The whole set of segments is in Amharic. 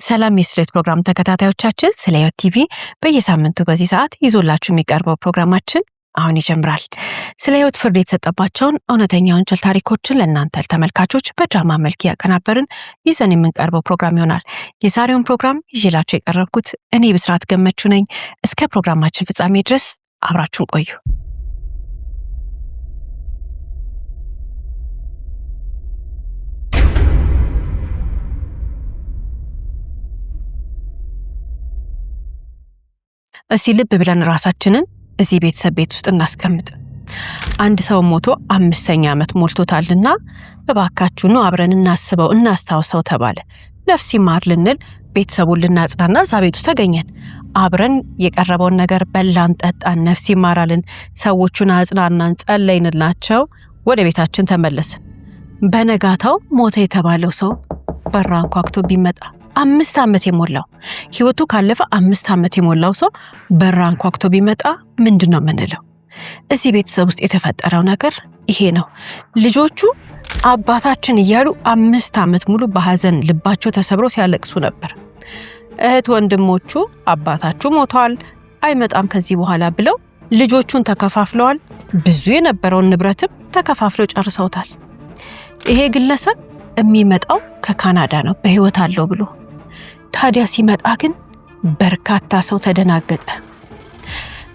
ሰላም የስሌት ፕሮግራም ተከታታዮቻችን ስለ ህይወት ቲቪ በየሳምንቱ በዚህ ሰዓት ይዞላችሁ የሚቀርበው ፕሮግራማችን አሁን ይጀምራል። ስለ ህይወት ፍርድ የተሰጠባቸውን እውነተኛ ወንጀል ታሪኮችን ለእናንተ ተመልካቾች በድራማ መልክ ያቀናበርን ይዘን የምንቀርበው ፕሮግራም ይሆናል። የዛሬውን ፕሮግራም ይዤላችሁ የቀረብኩት እኔ ብስራት ገመቹ ነኝ። እስከ ፕሮግራማችን ፍጻሜ ድረስ አብራችሁን ቆዩ። እስቲ ልብ ብለን ራሳችንን እዚህ ቤተሰብ ቤት ውስጥ እናስቀምጥ። አንድ ሰው ሞቶ 5ኛ ዓመት ሞልቶታልና እባካችሁ ነው አብረን እናስበው እናስታውሰው ተባለ። ነፍስ ይማር ልንል ቤተሰቡን ልናጽናና እዛ ቤት ውስጥ ተገኘን። አብረን የቀረበውን ነገር በላን ጠጣን፣ ነፍስ ይማራልን፣ ሰዎቹን አጽናናን፣ ጸለይንላቸው፣ ወደ ቤታችን ተመለስን። በነጋታው ሞተ የተባለው ሰው በራ አንኳኩቶ ቢመጣ 5 ዓመት የሞላው ህይወቱ ካለፈ 5 ዓመት የሞላው ሰው በራ አንኳኩቶ ቢመጣ ምንድነው የምንለው? እዚህ ቤተሰብ ውስጥ የተፈጠረው ነገር ይሄ ነው። ልጆቹ አባታችን እያሉ 5 ዓመት ሙሉ በሐዘን ልባቸው ተሰብሮ ሲያለቅሱ ነበር። እህት ወንድሞቹ አባታችሁ ሞቷል አይመጣም ከዚህ በኋላ ብለው ልጆቹን ተከፋፍለዋል። ብዙ የነበረውን ንብረትም ተከፋፍለው ጨርሰውታል። ይሄ ግለሰብ የሚመጣው ከካናዳ ነው በህይወት አለው ብሎ። ታዲያ ሲመጣ ግን በርካታ ሰው ተደናገጠ።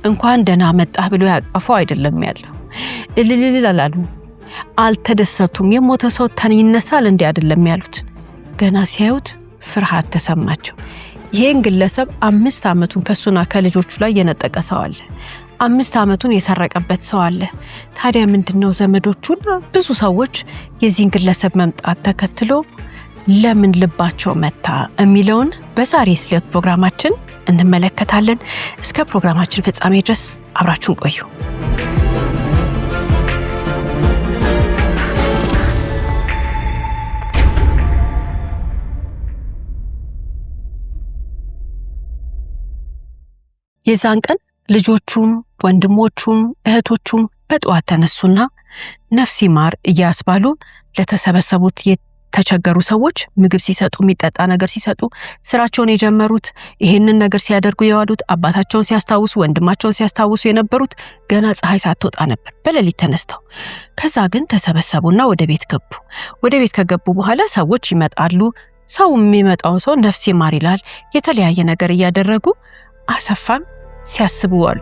እንኳን ደህና መጣህ ብሎ ያቀፈው አይደለም ያለው። እልልልላሉ አልተደሰቱም። የሞተ ሰው ይነሳል እንዴ አይደለም ያሉት። ገና ሲያዩት ፍርሃት ተሰማቸው። ይሄን ግለሰብ 5 ዓመቱን ከሱና ከልጆቹ ላይ የነጠቀ ሰው አለ። 5 ዓመቱን የሰረቀበት ሰው አለ። ታዲያ ምንድነው ዘመዶቹና ብዙ ሰዎች የዚህን ግለሰብ መምጣት ተከትሎ ለምን ልባቸው መታ የሚለውን በዛሬ ስሌት ፕሮግራማችን እንመለከታለን። እስከ ፕሮግራማችን ፍጻሜ ድረስ አብራችሁን ቆዩ። የዛን ቀን ልጆቹን ወንድሞቹን እህቶቹን በጠዋት ተነሱና ነፍስ ይማር እያስባሉ ለተሰበሰቡት የተቸገሩ ሰዎች ምግብ ሲሰጡ የሚጠጣ ነገር ሲሰጡ ስራቸውን የጀመሩት ይሄንን ነገር ሲያደርጉ የዋሉት አባታቸውን ሲያስታውሱ ወንድማቸውን ሲያስታውሱ የነበሩት ገና ፀሐይ ሳትወጣ ነበር በሌሊት ተነስተው። ከዛ ግን ተሰበሰቡና ወደ ቤት ገቡ። ወደ ቤት ከገቡ በኋላ ሰዎች ይመጣሉ። ሰው የሚመጣው ሰው ነፍስ ይማር ይላል። የተለያየ ነገር እያደረጉ አሰፋን ሲያስቡ ዋሉ።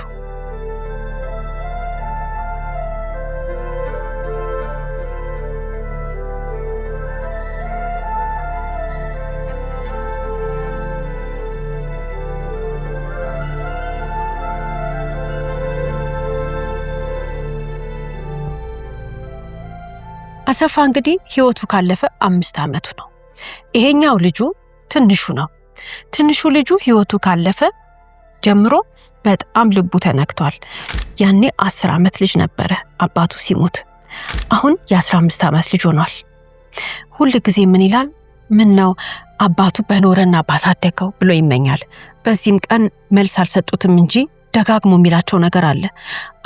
አሰፋ እንግዲህ ህይወቱ ካለፈ 5 ዓመቱ ነው። ይሄኛው ልጁ ትንሹ ነው። ትንሹ ልጁ ህይወቱ ካለፈ ጀምሮ በጣም ልቡ ተነክቷል። ያኔ 10 ዓመት ልጅ ነበረ አባቱ ሲሞት። አሁን የ15 ዓመት ልጅ ሆኗል። ሁሉ ጊዜ ምን ይላል? ምን ነው አባቱ በኖረና ባሳደገው ብሎ ይመኛል። በዚህም ቀን መልስ አልሰጡትም እንጂ ደጋግሞ የሚላቸው ነገር አለ።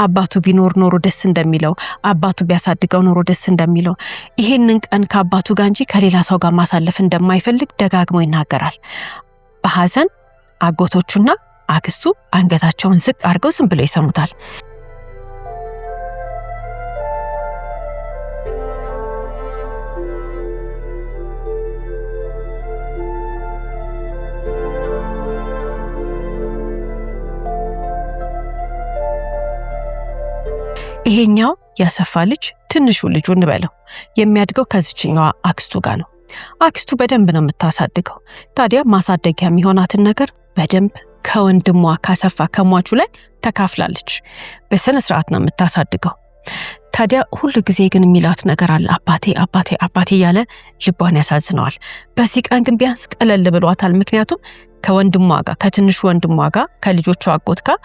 አባቱ ቢኖር ኖሮ ደስ እንደሚለው፣ አባቱ ቢያሳድገው ኖሮ ደስ እንደሚለው፣ ይሄንን ቀን ከአባቱ ጋር እንጂ ከሌላ ሰው ጋር ማሳለፍ እንደማይፈልግ ደጋግሞ ይናገራል። በሐዘን አጎቶቹና አክስቱ አንገታቸውን ዝቅ አድርገው ዝም ብለው ይሰሙታል። ይሄኛው ያሰፋ ልጅ ትንሹ ልጁ እንበለው የሚያድገው ከዚህኛው አክስቱ ጋር ነው። አክስቱ በደንብ ነው የምታሳድገው። ታዲያ ማሳደጊያ የሚሆናትን ነገር በደንብ ከወንድሟ ካሰፋ ከሟቹ ላይ ተካፍላለች። በስነ ስርዓት ነው የምታሳድገው። ታዲያ ሁሉ ጊዜ ግን የሚላት ነገር አለ። አባቴ አባቴ አባቴ ያለ ልቧን ያሳዝነዋል። በዚህ ቀን ግን ቢያንስ ቀለል ብሏታል። ምክንያቱም ከወንድሟ ጋር ከትንሹ ወንድሟ ጋር ከልጆቹ አጎት ጋር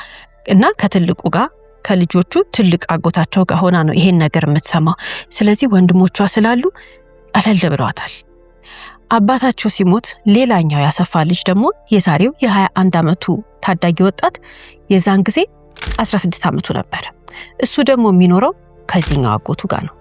እና ከትልቁ ጋር ከልጆቹ ትልቅ አጎታቸው ጋር ሆና ነው ይሄን ነገር የምትሰማው። ስለዚህ ወንድሞቿ ስላሉ ቀለል ብሏታል። አባታቸው ሲሞት ሌላኛው ያሰፋ ልጅ ደግሞ የዛሬው የ21 ዓመቱ ታዳጊ ወጣት የዛን ጊዜ 16 ዓመቱ ነበር። እሱ ደግሞ የሚኖረው ከዚህኛው አጎቱ ጋር ነው።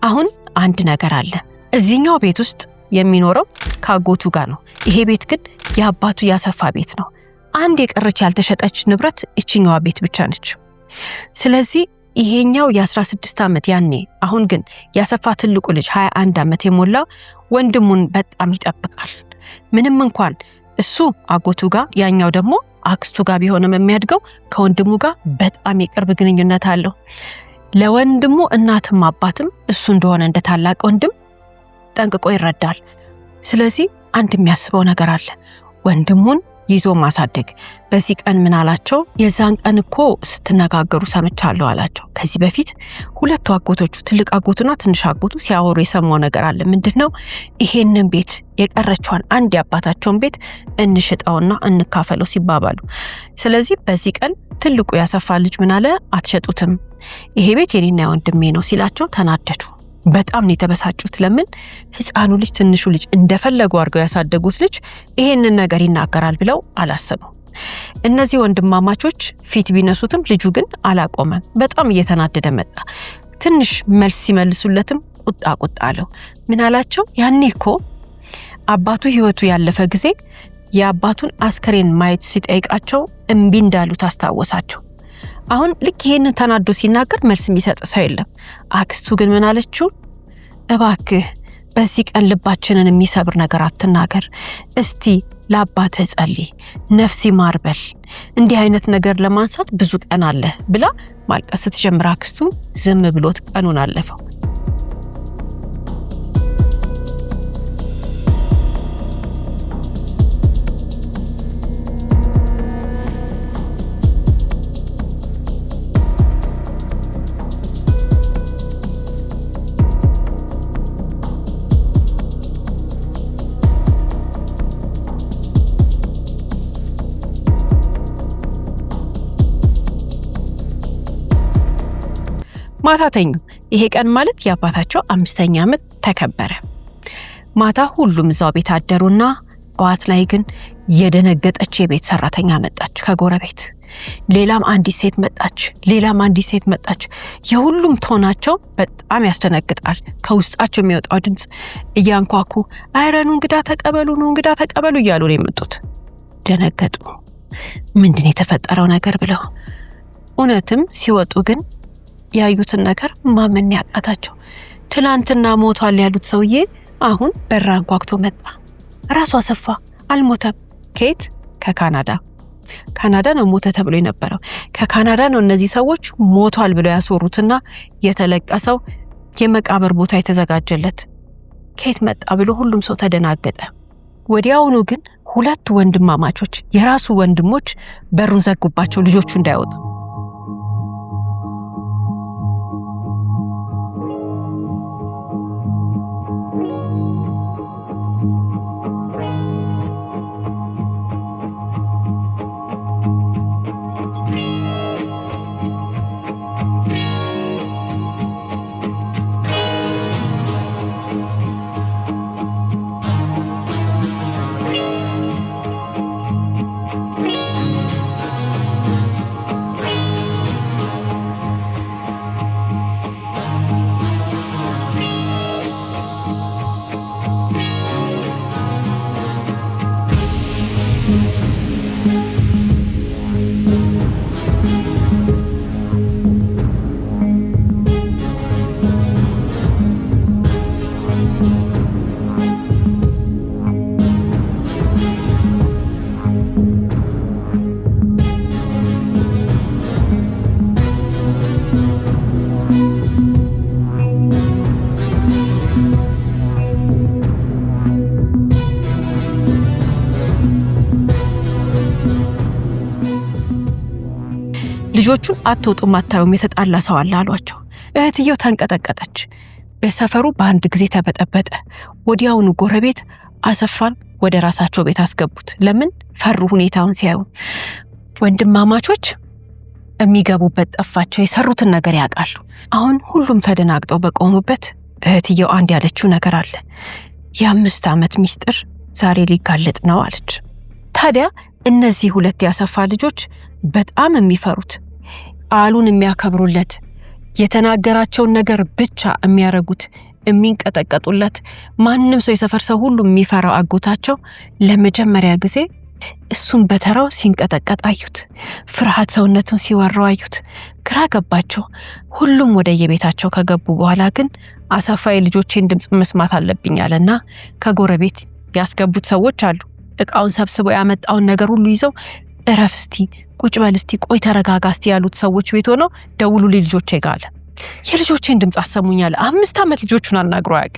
አሁን አንድ ነገር አለ። እዚህኛው ቤት ውስጥ የሚኖረው ከአጎቱ ጋር ነው። ይሄ ቤት ግን የአባቱ ያሰፋ ቤት ነው። አንድ የቀረች ያልተሸጠች ንብረት እቺኛዋ ቤት ብቻ ነች። ስለዚህ ይሄኛው የ16 ዓመት ያኔ፣ አሁን ግን ያሰፋ ትልቁ ልጅ 21 ዓመት የሞላው ወንድሙን በጣም ይጠብቃል። ምንም እንኳን እሱ አጎቱ ጋር ያኛው ደግሞ አክስቱ ጋር ቢሆንም የሚያድገው ከወንድሙ ጋር በጣም የቅርብ ግንኙነት አለው። ለወንድሙ እናትም አባትም እሱ እንደሆነ እንደ ታላቅ ወንድም ጠንቅቆ ይረዳል። ስለዚህ አንድ የሚያስበው ነገር አለ፣ ወንድሙን ይዞ ማሳደግ። በዚህ ቀን ምን አላቸው? የዛን ቀን እኮ ስትነጋገሩ ሰምቻለሁ አላቸው። ከዚህ በፊት ሁለቱ አጎቶቹ ትልቅ አጎቱና ትንሽ አጎቱ ሲያወሩ የሰማው ነገር አለ። ምንድነው? ይሄንን ቤት የቀረችዋን አንድ ያባታቸውን ቤት እንሽጠውና እንካፈለው ሲባባሉ፣ ስለዚህ በዚህ ቀን ትልቁ ያሰፋ ልጅ ምን አለ? አትሸጡትም፣ ይሄ ቤት የኔና የወንድሜ ነው ሲላቸው ተናደዱ። በጣም ነው የተበሳጩት። ለምን ህፃኑ ልጅ ትንሹ ልጅ እንደፈለጉ አድርገው ያሳደጉት ልጅ ይሄንን ነገር ይናገራል ብለው አላሰቡ። እነዚህ ወንድማማቾች ፊት ቢነሱትም ልጁ ግን አላቆመም። በጣም እየተናደደ መጣ። ትንሽ መልስ ሲመልሱለትም ቁጣ አለው። ምን አላቸው? ያኔ እኮ አባቱ ህይወቱ ያለፈ ጊዜ የአባቱን አስከሬን ማየት ሲጠይቃቸው እምቢ እንዳሉት አስታወሳቸው። አሁን ልክ ይሄንን ተናዶ ሲናገር መልስ የሚሰጥ ሰው የለም። አክስቱ ግን ምን አለችው? እባክህ በዚህ ቀን ልባችንን የሚሰብር ነገር አትናገር፣ እስቲ ለአባትህ ጸልይ፣ ነፍስ ይማር በል፣ እንዲህ አይነት ነገር ለማንሳት ብዙ ቀን አለ ብላ ማልቀስ ስትጀምር አክስቱ ዝም ብሎት ቀኑን አለፈው። ማታ ተኙ። ይሄ ቀን ማለት የአባታቸው 5ኛ ዓመት ተከበረ። ማታ ሁሉም እዛው ቤት አደሩና ጠዋት ላይ ግን የደነገጠች የቤት ሰራተኛ መጣች ከጎረቤት። ሌላም አንዲት ሴት መጣች። የሁሉም ቶናቸው በጣም ያስደነግጣል። ከውስጣቸው የሚወጣው ድምጽ እያንኳኩ አይረኑ እንግዳ ተቀበሉ እያሉ ነው የመጡት። ደነገጡ። ምንድነው የተፈጠረው ነገር ብለው። እውነትም ሲወጡ ግን ያዩትን ነገር ማመን ያቃታቸው። ትላንትና ሞቷል ያሉት ሰውዬ አሁን በር አንኳኩቶ መጣ። ራሱ አሰፋ አልሞተም። ከየት? ከካናዳ ነው ሞተ ተብሎ የነበረው። ከካናዳ ነው እነዚህ ሰዎች ሞቷል ብለው ያስወሩትና የተለቀሰው የመቃብር ቦታ የተዘጋጀለት። ከየት መጣ ብሎ ሁሉም ሰው ተደናገጠ። ወዲያውኑ ግን ሁለት ወንድማማቾች የራሱ ወንድሞች በሩን ዘጉባቸው ልጆቹ እንዳይወጡ። ልጆቹን አትወጡም አታዩም የተጣላ ሰው አለ አሏቸው። እህትየው ተንቀጠቀጠች። በሰፈሩ በአንድ ጊዜ ተበጠበጠ። ወዲያውኑ ጎረቤት አሰፋን ወደ ራሳቸው ቤት አስገቡት። ለምን? ፈሩ ሁኔታውን ሲያዩ። ወንድማማቾች የሚገቡበት ጠፋቸው። የሰሩትን ነገር ያውቃሉ። አሁን ሁሉም ተደናግጠው በቆሙበት እህትየው አንድ ያለችው ነገር አለ። የ5 ዓመት ሚስጥር ዛሬ ሊጋለጥ ነው አለች። ታዲያ እነዚህ ሁለት ያሰፋ ልጆች በጣም የሚፈሩት ቃሉን የሚያከብሩለት የተናገራቸውን ነገር ብቻ የሚያረጉት የሚንቀጠቀጡለት ማንንም ሰው የሰፈር ሰው ሁሉ የሚፈራው አጎታቸው ለመጀመሪያ ጊዜ እሱን በተራው ሲንቀጠቀጥ አዩት። ፍርሃት ሰውነቱን ሲወራው አዩት። ግራ ገባቸው። ሁሉም ወደ የቤታቸው ከገቡ በኋላ ግን አሰፋ የልጆቼን ድምጽ መስማት አለብኝ አለና ከጎረቤት ያስገቡት ሰዎች አሉ። እቃውን ሰብስበው ያመጣውን ነገር ሁሉ ይዘው እረፍ እስቲ፣ ቁጭ በል እስቲ፣ ቆይ ተረጋጋ እስቲ ያሉት ሰዎች ቤት ሆነው ደውሉ ልጆቼ ጋር አለ። የልጆቼን ድምጽ አሰሙኛል። 5 ዓመት ልጆቹን አናግሮ ያውቅ።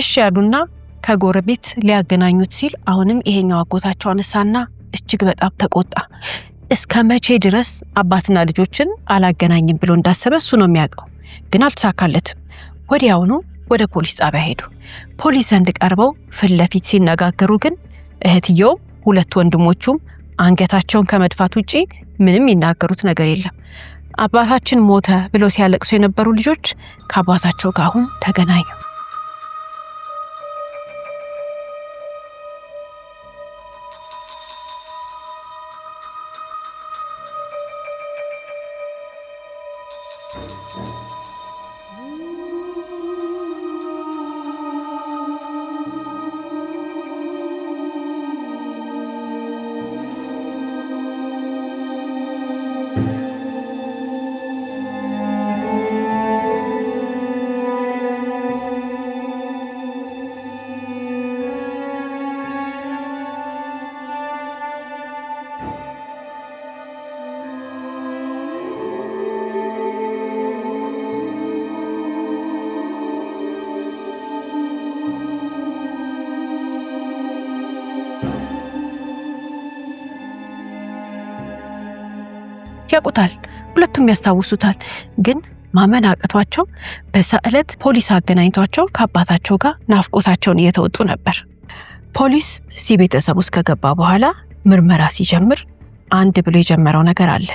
እሺ ያሉና ከጎረቤት ሊያገናኙት ሲል አሁንም ይሄኛው አጎታቸው አነሳና እጅግ በጣም ተቆጣ። እስከ መቼ ድረስ አባትና ልጆችን አላገናኝም ብሎ እንዳሰበ እሱ ነው የሚያውቀው። ግን አልተሳካለትም። ወዲያውኑ ወደ ፖሊስ ጣቢያ ሄዱ። ፖሊስ ዘንድ ቀርበው ፊት ለፊት ሲነጋገሩ ግን እህትየው ሁለት ወንድሞቹም አንገታቸውን ከመድፋት ውጪ ምንም ይናገሩት ነገር የለም። አባታችን ሞተ ብለው ሲያለቅሱ የነበሩ ልጆች ከአባታቸው ጋር አሁን ተገናኙ። ያውቁታል፣ ሁለቱም ያስታውሱታል። ግን ማመን አቅቷቸው በዛ ዕለት ፖሊስ አገናኝቷቸው ከአባታቸው ጋር ናፍቆታቸውን እየተወጡ ነበር። ፖሊስ እዚህ ቤተሰብ ውስጥ ከገባ በኋላ ምርመራ ሲጀምር አንድ ብሎ የጀመረው ነገር አለ።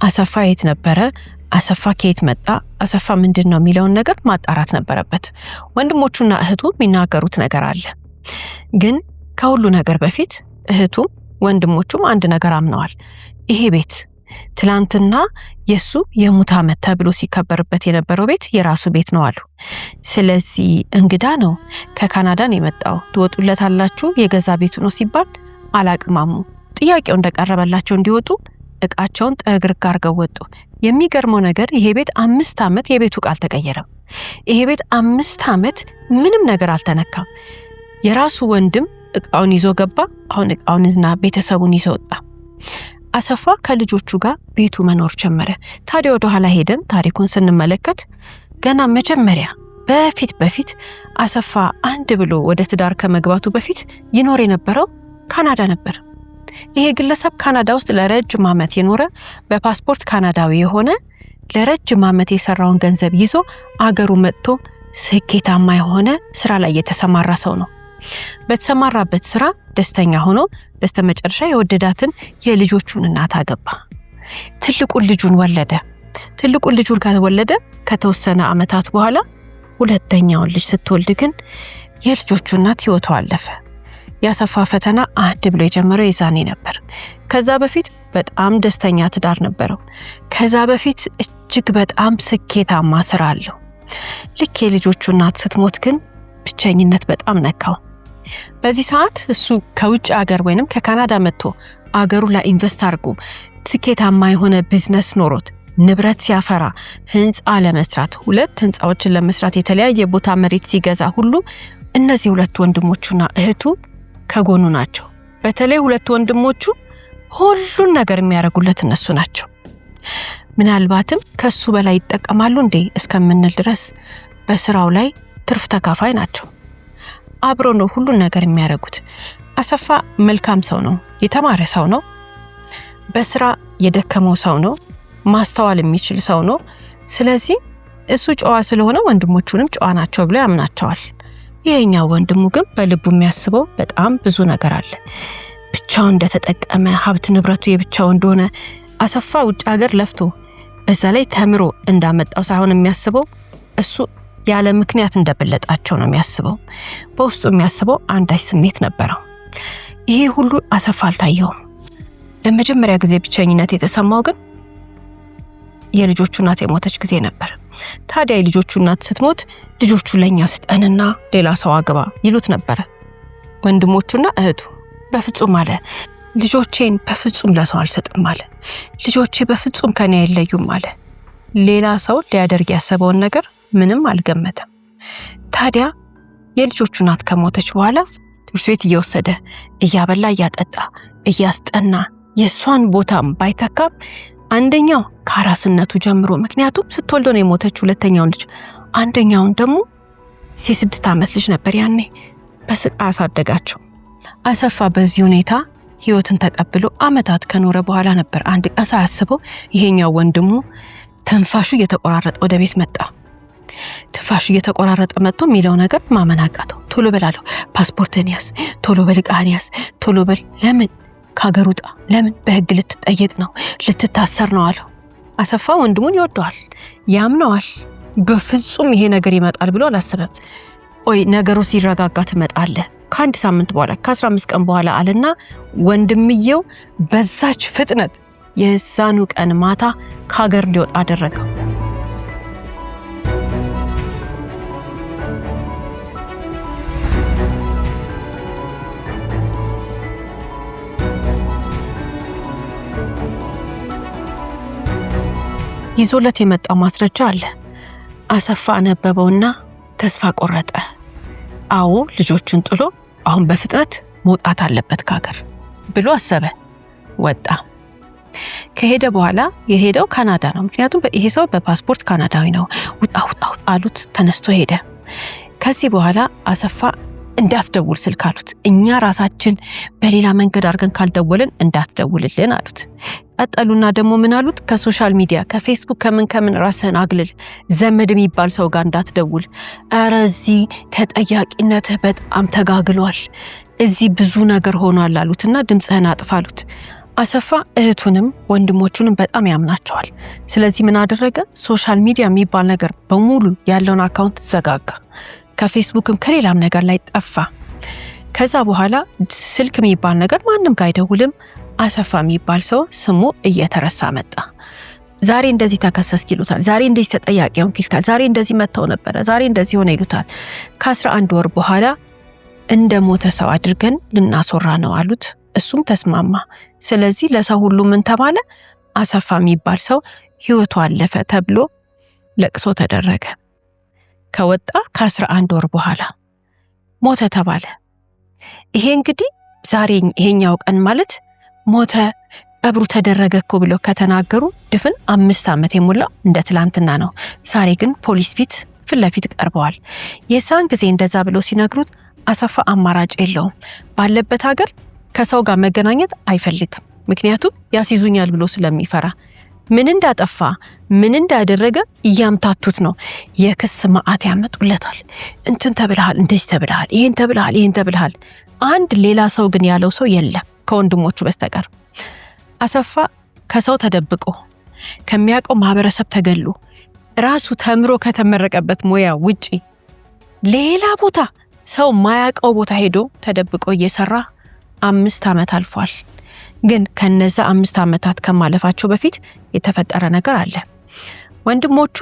አሰፋ የት ነበረ? አሰፋ ከየት መጣ? አሰፋ ምንድነው የሚለውን ነገር ማጣራት ነበረበት። ወንድሞቹና እህቱ የሚናገሩት ነገር አለ። ግን ከሁሉ ነገር በፊት እህቱም ወንድሞቹም አንድ ነገር አምነዋል። ይሄ ቤት ትላንትና የሱ የሙት ዓመት ተብሎ ሲከበርበት የነበረው ቤት የራሱ ቤት ነው አሉ። ስለዚህ እንግዳ ነው፣ ከካናዳ ነው የመጣው፣ ትወጡለታላችሁ፣ የገዛ ቤቱ ነው ሲባል አላቅማሙ። ጥያቄው እንደቀረበላቸው እንዲወጡ እቃቸውን ጠግርግ አድርገው ወጡ። የሚገርመው ነገር ይሄ ቤት 5 ዓመት የቤቱ ዕቃ አልተቀየረም። ይሄ ቤት 5 ዓመት ምንም ነገር አልተነካም። የራሱ ወንድም እቃውን ይዞ ገባ። አሁን እቃውንና ቤተሰቡን ይዞ ወጣ። አሰፋ ከልጆቹ ጋር ቤቱ መኖር ጀመረ። ታዲያ ወደ ኋላ ሄደን ታሪኩን ስንመለከት ገና መጀመሪያ በፊት አሰፋ አንድ ብሎ ወደ ትዳር ከመግባቱ በፊት ይኖር የነበረው ካናዳ ነበር። ይሄ ግለሰብ ካናዳ ውስጥ ለረጅም ዓመት የኖረ በፓስፖርት ካናዳዊ የሆነ ለረጅም ዓመት የሰራውን ገንዘብ ይዞ አገሩ መጥቶ ስኬታማ የሆነ ስራ ላይ የተሰማራ ሰው ነው። በተሰማራበት ስራ ደስተኛ ሆኖ በስተመጨረሻ የወደዳትን የልጆቹን እናት አገባ። ትልቁን ልጁን ወለደ። ትልቁን ልጁን ከወለደ ከተወሰነ ዓመታት በኋላ ሁለተኛውን ልጅ ስትወልድ ግን የልጆቹ እናት ህይወቷ አለፈ። ያሰፋ ፈተና አንድ ብሎ የጀመረው የዛኔ ነበር። ከዛ በፊት በጣም ደስተኛ ትዳር ነበረው። ከዛ በፊት እጅግ በጣም ስኬታማ ስራ አለው። ልክ የልጆቹ እናት ስትሞት ግን ብቸኝነት በጣም ነካው። በዚህ ሰዓት እሱ ከውጭ ሀገር ወይንም ከካናዳ መጥቶ አገሩ ላይ ኢንቨስት አድርጎ ስኬታማ የሆነ ቢዝነስ ኖሮት ንብረት ሲያፈራ ህንጻ ለመስራት 2 ህንጻዎችን ለመስራት የተለያየ ቦታ መሬት ሲገዛ ሁሉ እነዚህ 2 ወንድሞቹና እህቱ ከጎኑ ናቸው። በተለይ 2 ወንድሞቹ ሁሉን ነገር የሚያደርጉለት እነሱ ናቸው። ምናልባትም ከሱ በላይ ይጠቀማሉ እንዴ እስከምንል ድረስ በስራው ላይ ትርፍ ተካፋይ ናቸው። አብሮ ነው ሁሉን ነገር የሚያደርጉት። አሰፋ መልካም ሰው ነው፣ የተማረ ሰው ነው፣ በስራ የደከመው ሰው ነው፣ ማስተዋል የሚችል ሰው ነው። ስለዚህ እሱ ጨዋ ስለሆነ ወንድሞቹንም ጨዋ ናቸው ብሎ ያምናቸዋል። ይሄኛው ወንድሙ ግን በልቡ የሚያስበው በጣም ብዙ ነገር አለ። ብቻውን እንደተጠቀመ ሀብት ንብረቱ የብቻው እንደሆነ አሰፋ ውጭ ሀገር ለፍቶ በዛ ላይ ተምሮ እንዳመጣው ሳይሆን የሚያስበው እሱ ያለ ምክንያት እንደበለጣቸው ነው የሚያስበው። በውስጡ የሚያስበው አንዳች ስሜት ነበረው። ይሄ ሁሉ አሰፋ አልታየውም። ለመጀመሪያ ጊዜ ብቸኝነት የተሰማው ግን የልጆቹ እናት የሞተች ጊዜ ነበር። ታዲያ የልጆቹ እናት ስትሞት ልጆቹ ለኛ ስጠንና ሌላ ሰው አግባ ይሉት ነበር። ወንድሞቹና እህቱ በፍጹም አለ፣ ልጆቼን በፍጹም ለሰው አልሰጥም አለ። ልጆቼ በፍጹም ከኔ አይለዩም አለ። ሌላ ሰው ሊያደርግ ያሰበውን ነገር ምንም አልገመተም። ታዲያ የልጆቹ እናት ከሞተች በኋላ ትምህርት ቤት እየወሰደ እያበላ እያጠጣ እያስጠና የሷን ቦታም ባይተካም አንደኛው ከአራስነቱ ጀምሮ ምክንያቱም ስትወልዶ ነው የሞተች ሁለተኛውን ልጅ፣ አንደኛውን ደግሞ የ6 ዓመት ልጅ ነበር ያኔ በስቃይ አሳደጋቸው። አሰፋ በዚህ ሁኔታ ህይወትን ተቀብሎ አመታት ከኖረ በኋላ ነበር አንድ ቀን ሳያስበው ይሄኛው ወንድሙ ትንፋሹ እየተቆራረጠ ወደ ቤት መጣ። ትንፋሹ እየተቆራረጠ መጥቶ የሚለው ነገር ማመን አቃተው። ቶሎ በላለሁ፣ ፓስፖርትን ያዝ፣ ቶሎ በልቃህን ያዝ፣ ቶሎ በል። ለምን ከሀገር ውጣ? ለምን? በህግ ልትጠየቅ ነው፣ ልትታሰር ነው አለው። አሰፋ ወንድሙን ይወደዋል፣ ያምነዋል። በፍጹም ይሄ ነገር ይመጣል ብሎ አላሰበም። ኦይ ነገሩ ሲረጋጋ ትመጣለህ ከአንድ ሳምንት በኋላ ከ15 ቀን በኋላ አለና ወንድምየው በዛች ፍጥነት የዛኑ ቀን ማታ ከሀገር ሊወጣ አደረገው። ይዞለት የመጣው ማስረጃ አለ። አሰፋ አነበበውና ተስፋ ቆረጠ። አዎ ልጆቹን ጥሎ አሁን በፍጥነት መውጣት አለበት ከሀገር ብሎ አሰበ። ወጣ። ከሄደ በኋላ የሄደው ካናዳ ነው። ምክንያቱም ይሄ ሰው በፓስፖርት ካናዳዊ ነው። ውጣ አሉት። ተነስቶ ሄደ። ከዚህ በኋላ አሰፋ እንዳትደውል ስልክ አሉት። እኛ ራሳችን በሌላ መንገድ አድርገን ካልደወልን እንዳትደውልልን አሉት። ቀጠሉና ደግሞ ምን አሉት? ከሶሻል ሚዲያ ከፌስቡክ ከምን ራስህን አግልል፣ ዘመድ የሚባል ሰው ጋር እንዳትደውል። ኧረ እዚህ ተጠያቂነትህ በጣም ተጋግሏል፣ እዚህ ብዙ ነገር ሆኗል አሉትና ድምፅህን አጥፋ አሉት። አሰፋ እህቱንም ወንድሞቹንም በጣም ያምናቸዋል። ስለዚህ ምን አደረገ? ሶሻል ሚዲያ የሚባል ነገር በሙሉ ያለውን አካውንት ዘጋጋ። ከፌስቡክም ከሌላም ነገር ላይ ጠፋ። ከዛ በኋላ ስልክ የሚባል ነገር ማንም ጋር አይደውልም። አሰፋ የሚባል ሰው ስሙ እየተረሳ መጣ። ዛሬ እንደዚህ ተከሰስክ ይሉታል፣ ዛሬ እንደዚህ ተጠያቂ ሆንክ ይሉታል፣ ዛሬ እንደዚህ መተው ነበረ፣ ዛሬ እንደዚህ ሆነ ይሉታል። ከ11 ወር በኋላ እንደ ሞተ ሰው አድርገን ልናስወራ ነው አሉት። እሱም ተስማማ። ስለዚህ ለሰው ሁሉ ምን ተባለ? አሰፋ የሚባል ሰው ህይወቱ አለፈ ተብሎ ለቅሶ ተደረገ። ከወጣ ከ11 ወር በኋላ ሞተ ተባለ። ይሄ እንግዲህ ዛሬ ይሄኛው ቀን ማለት ሞተ ቀብሩ ተደረገ እኮ ብሎ ከተናገሩ ድፍን 5 ዓመት የሞላው እንደ ትላንትና ነው። ዛሬ ግን ፖሊስ ፊት ለፊት ቀርበዋል። የዛን ጊዜ እንደዛ ብሎ ሲነግሩት አሰፋ አማራጭ የለውም። ባለበት ሀገር ከሰው ጋር መገናኘት አይፈልግም። ምክንያቱም ያስይዙኛል ብሎ ስለሚፈራ ምን እንዳጠፋ ምን እንዳደረገ እያምታቱት ነው። የክስ ማዕት ያመጡለታል። እንትን ተብልሃል፣ እንደዚህ ተብልሃል፣ ይሄን ተብልሃል። አንድ ሌላ ሰው ግን ያለው ሰው የለም ከወንድሞቹ በስተቀር። አሰፋ ከሰው ተደብቆ ከሚያውቀው ማህበረሰብ ተገሎ ራሱ ተምሮ ከተመረቀበት ሙያ ውጪ ሌላ ቦታ ሰው ማያውቀው ቦታ ሄዶ ተደብቆ እየሰራ 5 ዓመት አልፏል። ግን ከነዛ 5 ዓመታት ከማለፋቸው በፊት የተፈጠረ ነገር አለ። ወንድሞቹ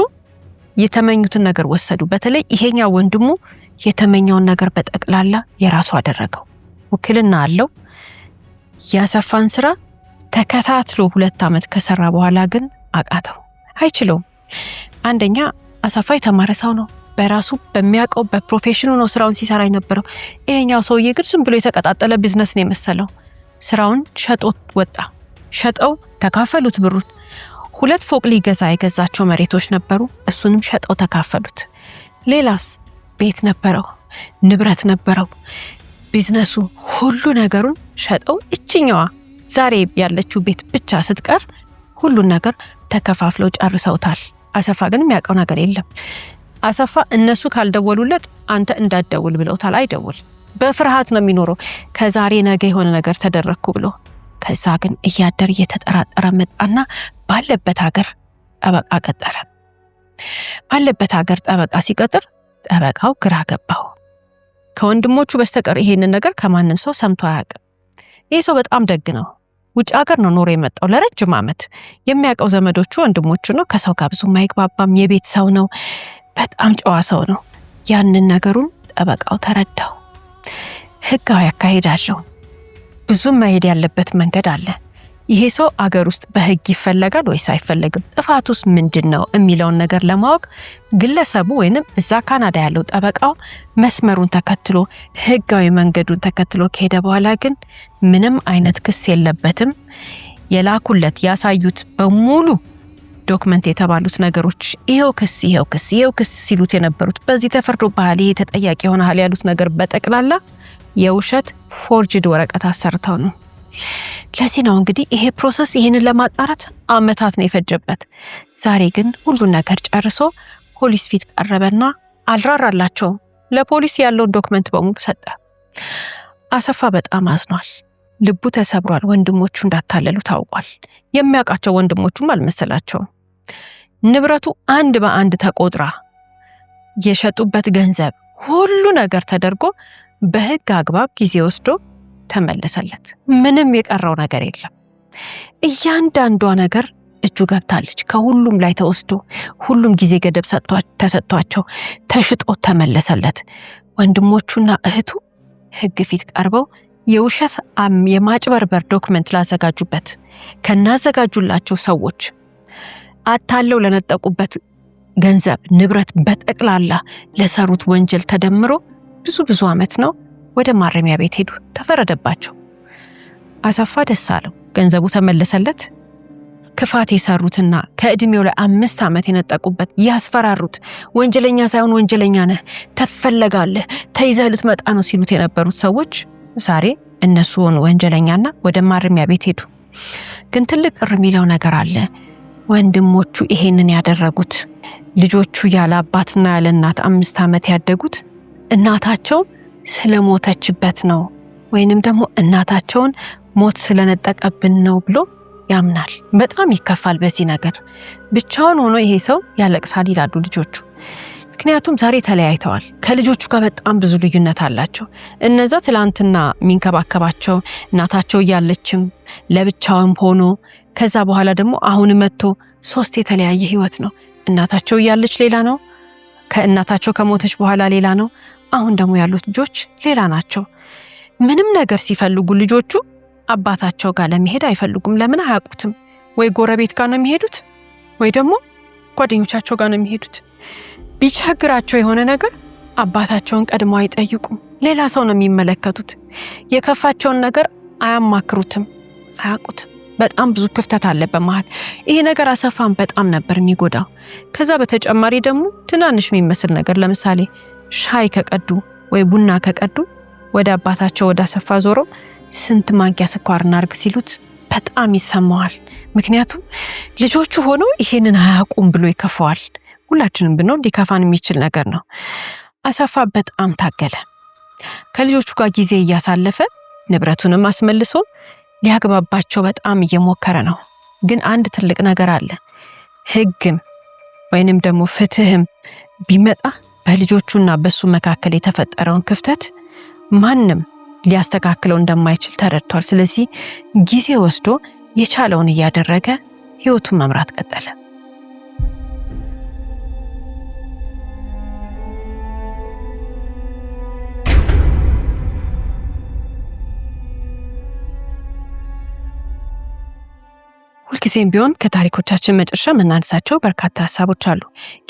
የተመኙትን ነገር ወሰዱ። በተለይ ይሄኛው ወንድሙ የተመኘውን ነገር በጠቅላላ የራሱ አደረገው። ውክልና አለው። ያሰፋን ስራ ተከታትሎ 2 ዓመት ከሰራ በኋላ ግን አቃተው፣ አይችለውም። አንደኛ አሰፋ የተማረ ሰው ነው። በራሱ በሚያውቀው በፕሮፌሽኑ ነው ስራውን ሲሰራ የነበረው። ይሄኛው ሰውዬ ግን ዝም ብሎ የተቀጣጠለ ቢዝነስ ነው የመሰለው። ስራውን ሸጦት ወጣ። ሸጠው ተካፈሉት ብሩን። 2 ፎቅ ሊገዛ የገዛቸው መሬቶች ነበሩ፣ እሱንም ሸጠው ተካፈሉት። ሌላስ ቤት ነበረው፣ ንብረት ነበረው። ቢዝነሱ ሁሉ ነገሩን ሸጠው እችኛዋ ዛሬ ያለችው ቤት ብቻ ስትቀር ሁሉን ነገር ተከፋፍለው ጨርሰውታል። አሰፋ ግን የሚያውቀው ነገር የለም። አሰፋ እነሱ ካልደወሉለት አንተ እንዳትደውል ብለውታል። አይደውል፣ በፍርሃት ነው የሚኖረው ከዛሬ ነገ የሆነ ነገር ተደረኩ ብሎ። ከዛ ግን እያደር እየተጠራጠረ መጣና ባለበት ሀገር ጠበቃ ቀጠረ። ባለበት ሀገር ጠበቃ ሲቀጥር ጠበቃው ግራ ገባው። ከወንድሞቹ በስተቀር ይሄንን ነገር ከማንም ሰው ሰምቶ አያውቅም። ይህ ሰው በጣም ደግ ነው። ውጭ ሀገር ነው ኖሮ የመጣው ለረጅም ዓመት። የሚያውቀው ዘመዶቹ ወንድሞቹ ነው። ከሰው ጋር ብዙ ማይግባባም የቤት ሰው ነው። በጣም ጨዋ ሰው ነው። ያንን ነገሩን ጠበቃው ተረዳው። ህጋዊ ያካሄዳለው ብዙ መሄድ ያለበት መንገድ አለ። ይሄ ሰው አገር ውስጥ በህግ ይፈለጋል ወይስ አይፈለግም? ጥፋቱስ ምንድነው የሚለውን ነገር ለማወቅ ግለሰቡ ወይንም እዛ ካናዳ ያለው ጠበቃው መስመሩን ተከትሎ ህጋዊ መንገዱን ተከትሎ ከሄደ በኋላ ግን ምንም አይነት ክስ የለበትም። የላኩለት ያሳዩት በሙሉ ዶክመንት የተባሉት ነገሮች ይሄው ክስ ሲሉት የነበሩት በዚህ ተፈርዶብሃል፣ ይሄ ተጠያቂ ሆነሃል ያሉት ነገር በጠቅላላ የውሸት ፎርጅድ ወረቀት አሰርተው ነው። ለዚህ ነው እንግዲህ ይሄ ፕሮሰስ ይሄንን ለማጣራት አመታት ነው የፈጀበት። ዛሬ ግን ሁሉን ነገር ጨርሶ ፖሊስ ፊት ቀረበና አልራራላቸው። ለፖሊስ ያለውን ዶክመንት በሙሉ ሰጠ። አሰፋ በጣም አዝኗል። ልቡ ተሰብሯል። ወንድሞቹ እንዳታለሉ ታውቋል። የሚያውቃቸው ወንድሞቹም አልመሰላቸውም። ንብረቱ አንድ በአንድ ተቆጥራ የሸጡበት ገንዘብ ሁሉ ነገር ተደርጎ በህግ አግባብ ጊዜ ወስዶ ተመለሰለት። ምንም የቀረው ነገር የለም። እያንዳንዷ ነገር እጁ ገብታለች። ከሁሉም ላይ ተወስዶ ሁሉም ጊዜ ገደብ ተሰጥቷቸው ተሽጦ ተመለሰለት። ወንድሞቹና እህቱ ህግ ፊት ቀርበው የውሸት የማጭበርበር ዶክመንት ላዘጋጁበት ከናዘጋጁላቸው ሰዎች አታለው ለነጠቁበት ገንዘብ ንብረት በጠቅላላ ለሰሩት ወንጀል ተደምሮ ብዙ ዓመት ነው ወደ ማረሚያ ቤት ሄዱ። ተፈረደባቸው። አሰፋ ደስ አለው። ገንዘቡ ተመለሰለት። ክፋት የሰሩትና ከእድሜው ላይ 5 ዓመት የነጠቁበት ያስፈራሩት ወንጀለኛ ሳይሆን ወንጀለኛ ነህ፣ ተፈለጋለህ፣ ተይዘህ ልትመጣ ነው ሲሉት የነበሩት ሰዎች ዛሬ እነሱ ሆኑ ወንጀለኛና ወደ ማረሚያ ቤት ሄዱ። ግን ትልቅ ቅር የሚለው ነገር አለ። ወንድሞቹ ይሄንን ያደረጉት ልጆቹ ያለ አባትና ያለ እናት 5 ዓመት ያደጉት እናታቸው ስለሞተችበት ነው ወይንም ደግሞ እናታቸውን ሞት ስለነጠቀብን ነው ብሎ ያምናል። በጣም ይከፋል በዚህ ነገር። ብቻውን ሆኖ ይሄ ሰው ያለቅሳል ይላሉ ልጆቹ። ምክንያቱም ዛሬ ተለያይተዋል። ከልጆቹ ጋር በጣም ብዙ ልዩነት አላቸው። እነዛ ትላንትና ሚንከባከባቸው እናታቸው እያለችም ለብቻውም ሆኖ ከዛ በኋላ ደግሞ አሁን መጥቶ 3 የተለያየ ህይወት ነው። እናታቸው እያለች ሌላ ነው፣ ከእናታቸው ከሞተች በኋላ ሌላ ነው። አሁን ደግሞ ያሉት ልጆች ሌላ ናቸው። ምንም ነገር ሲፈልጉ ልጆቹ አባታቸው ጋር ለመሄድ አይፈልጉም። ለምን አያውቁትም? ወይ ጎረቤት ጋር ነው የሚሄዱት ወይ ደግሞ ጓደኞቻቸው ጋር ነው የሚሄዱት። ቢቸግራቸው የሆነ ነገር አባታቸውን ቀድመው አይጠይቁም። ሌላ ሰው ነው የሚመለከቱት። የከፋቸውን ነገር አያማክሩትም፣ አያውቁትም። በጣም ብዙ ክፍተት አለ በመሃል። ይሄ ነገር አሰፋን በጣም ነበር የሚጎዳው። ከዛ በተጨማሪ ደግሞ ትናንሽ የሚመስል ነገር ለምሳሌ ሻይ ከቀዱ ወይ ቡና ከቀዱ ወደ አባታቸው ወደ አሰፋ ዞሮ ስንት ማንኪያ ስኳር እናርግ ሲሉት በጣም ይሰማዋል። ምክንያቱም ልጆቹ ሆኖ ይሄንን አያውቁም ብሎ ይከፋዋል። ሁላችንም ብንሆን ሊከፋን የሚችል ነገር ነው። አሰፋ በጣም ታገለ። ከልጆቹ ጋር ጊዜ እያሳለፈ ንብረቱንም አስመልሶ ሊያግባባቸው በጣም እየሞከረ ነው። ግን አንድ ትልቅ ነገር አለ። ህግም ወይንም ደግሞ ፍትህም ቢመጣ በልጆቹና በሱ መካከል የተፈጠረውን ክፍተት ማንም ሊያስተካክለው እንደማይችል ተረድቷል። ስለዚህ ጊዜ ወስዶ የቻለውን እያደረገ ህይወቱን መምራት ቀጠለ። ሁልጊዜም ቢሆን ከታሪኮቻችን መጨረሻ የምናነሳቸው በርካታ ሀሳቦች አሉ።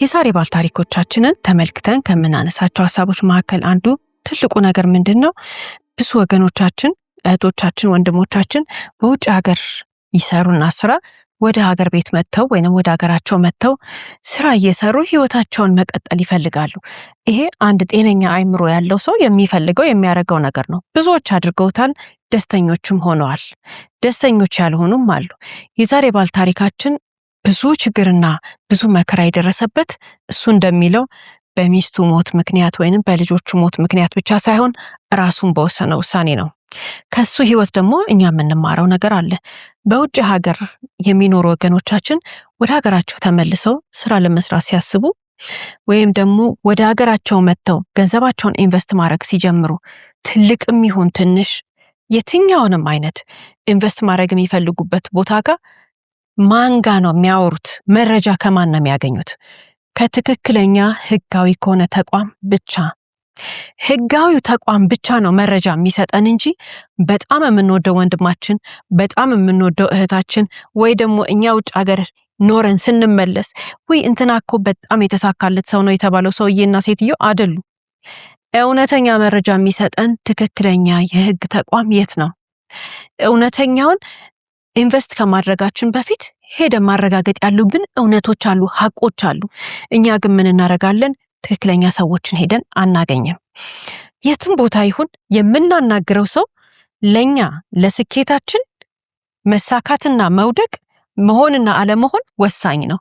የዛሬ ባል ታሪኮቻችንን ተመልክተን ከምናነሳቸው ሀሳቦች መካከል አንዱ ትልቁ ነገር ምንድነው? ብዙ ወገኖቻችን፣ እህቶቻችን፣ ወንድሞቻችን በውጭ ሀገር ይሰሩና ስራ ወደ ሀገር ቤት መጥተው ወይንም ወደ ሀገራቸው መጥተው ስራ እየሰሩ ህይወታቸውን መቀጠል ይፈልጋሉ። ይሄ አንድ ጤነኛ አእምሮ ያለው ሰው የሚፈልገው የሚያደርገው ነገር ነው። ብዙዎች አድርገውታል፣ ደስተኞችም ሆነዋል። ደስተኞች ያልሆኑም አሉ። የዛሬ ባል ታሪካችን ብዙ ችግርና ብዙ መከራ የደረሰበት እሱ እንደሚለው በሚስቱ ሞት ምክንያት ወይንም በልጆቹ ሞት ምክንያት ብቻ ሳይሆን ራሱን በወሰነው ውሳኔ ነው። ከሱ ህይወት ደግሞ እኛ የምንማረው ነገር አለ። በውጭ ሀገር የሚኖሩ ወገኖቻችን ወደ ሀገራቸው ተመልሰው ስራ ለመስራት ሲያስቡ ወይም ደግሞ ወደ ሀገራቸው መጥተው ገንዘባቸውን ኢንቨስት ማድረግ ሲጀምሩ ትልቅም ይሁን ትንሽ የትኛውንም አይነት ኢንቨስት ማድረግ የሚፈልጉበት ቦታ ጋር ማንጋ ነው የሚያወሩት? መረጃ ከማን ነው የሚያገኙት? ከትክክለኛ ህጋዊ ከሆነ ተቋም ብቻ። ህጋዊው ተቋም ብቻ ነው መረጃ የሚሰጠን እንጂ በጣም የምንወደው ወንድማችን፣ በጣም የምንወደው እህታችን ወይ ደግሞ እኛ ውጭ ሀገር ኖረን ስንመለስ ወይ እንትናኮ በጣም የተሳካለት ሰው ነው የተባለው ሰውዬና ሴትዮ አይደሉ። እውነተኛ መረጃ የሚሰጠን ትክክለኛ የህግ ተቋም የት ነው? እውነተኛውን ኢንቨስት ከማድረጋችን በፊት ሄደ ማረጋገጥ ያሉብን እውነቶች አሉ፣ ሐቆች አሉ። እኛ ግን ምን እናረጋለን? ትክክለኛ ሰዎችን ሄደን አናገኝም። የትም ቦታ ይሁን የምናናግረው ሰው ለኛ ለስኬታችን መሳካትና መውደቅ መሆንና አለመሆን ወሳኝ ነው።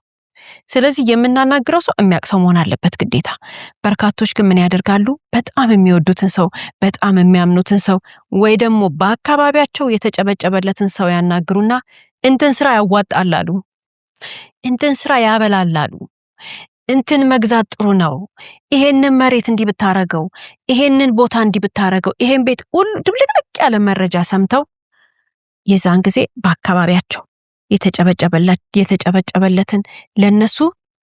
ስለዚህ የምናናግረው ሰው የሚያቅሰው መሆን አለበት ግዴታ። በርካቶች ግን ምን ያደርጋሉ? በጣም የሚወዱትን ሰው፣ በጣም የሚያምኑትን ሰው ወይ ደግሞ በአካባቢያቸው የተጨበጨበለትን ሰው ያናግሩና እንትን ስራ ያዋጣላሉ፣ እንትን ስራ ያበላላሉ፣ እንትን መግዛት ጥሩ ነው፣ ይሄንን መሬት እንዲህ ብታረገው፣ ይሄንን ቦታ እንዲህ ብታረገው፣ ይሄን ቤት ሁሉ ድብልቅልቅ ያለ መረጃ ሰምተው የዛን ጊዜ በአካባቢያቸው የተጨበጨበለትን ለነሱ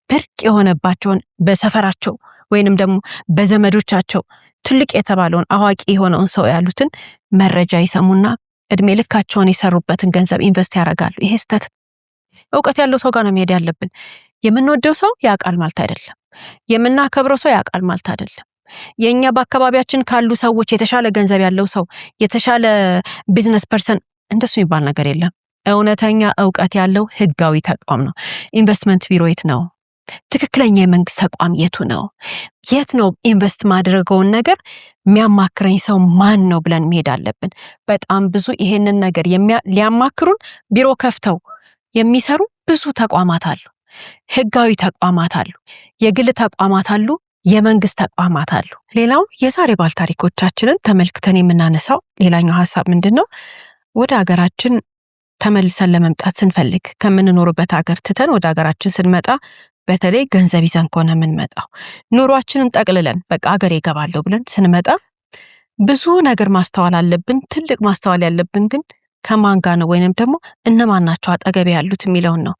ብርቅ የሆነባቸውን በሰፈራቸው ወይንም ደግሞ በዘመዶቻቸው ትልቅ የተባለውን አዋቂ የሆነውን ሰው ያሉትን መረጃ ይሰሙና እድሜ ልካቸውን የሰሩበትን ገንዘብ ኢንቨስት ያደርጋሉ። ይሄ ስህተት። ዕውቀት ያለው ሰው ጋር ነው መሄድ ያለብን። የምንወደው ሰው ያውቃል ማለት አይደለም። የምናከብረው ሰው ያውቃል ማለት አይደለም። የኛ በአካባቢያችን ካሉ ሰዎች የተሻለ ገንዘብ ያለው ሰው፣ የተሻለ ቢዝነስ ፐርሰን እንደሱ የሚባል ነገር የለም። እውነተኛ ዕውቀት ያለው ህጋዊ ተቋም ነው። ኢንቨስትመንት ቢሮ የት ነው? ትክክለኛ የመንግስት ተቋም የቱ ነው? የት ነው ኢንቨስት ማድረገውን ነገር የሚያማክረኝ ሰው ማን ነው ብለን መሄድ አለብን። በጣም ብዙ ይሄንን ነገር ሊያማክሩን ቢሮ ከፍተው የሚሰሩ ብዙ ተቋማት አሉ። ህጋዊ ተቋማት አሉ፣ የግል ተቋማት አሉ፣ የመንግስት ተቋማት አሉ። ሌላው የዛሬ ባል ታሪኮቻችንን ተመልክተን የምናነሳው ሌላኛው ሐሳብ ምንድነው? ወደ ሀገራችን ተመልሰን ለመምጣት ስንፈልግ ከምንኖርበት ሀገር ትተን ወደ ሀገራችን ስንመጣ በተለይ ገንዘብ ይዘን ከሆነ የምንመጣው ኑሯችንን ጠቅልለን በቃ ሀገር ይገባለሁ ብለን ስንመጣ ብዙ ነገር ማስተዋል አለብን። ትልቅ ማስተዋል ያለብን ግን ከማን ጋር ነው ወይንም ደግሞ እነማን ናቸው አጠገብ ያሉት የሚለውን ነው።